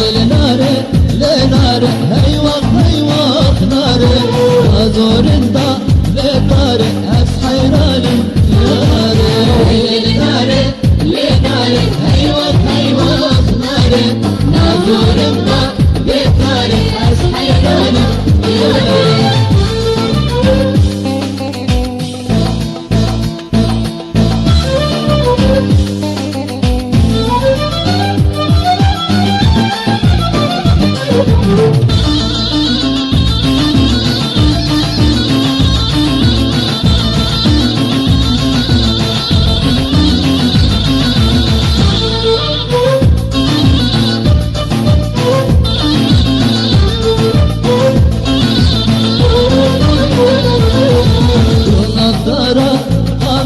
لناري لناري هيوخ هيوخ ناري زورندا لطاري أسحيراني ناري لناري لناري هيوخ هيوخ ناري زورندا لطاري أسحيراني ناري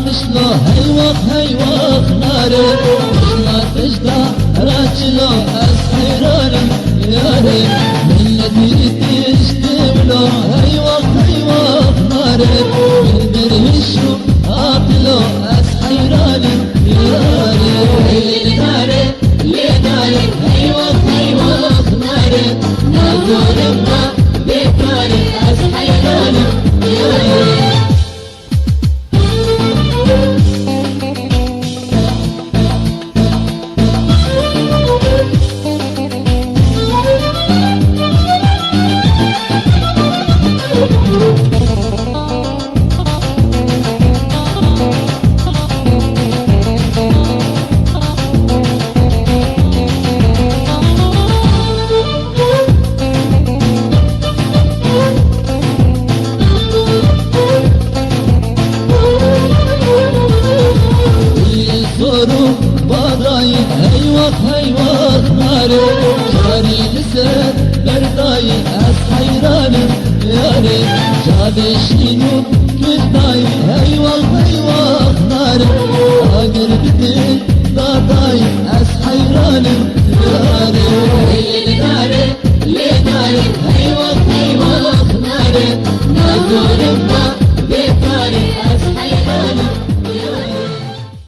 مشلو هيوخ هيوخ ناري مشنا تجدا راجلو أسحيراني ياري من الذي تشتملو هيوخ هيوخ ناري من بريشو أقلو أسحيراني ياري ناري لناري هيوخ هيوخ ناري نازور ما بكاري أسحيراني ياري هيوخ هيوخ ناري جاري نسر برداي أسحيراني ياري جابي شينو كداي هيوخ هيوخ ناري أقر بدي داداي أسحيراني ياري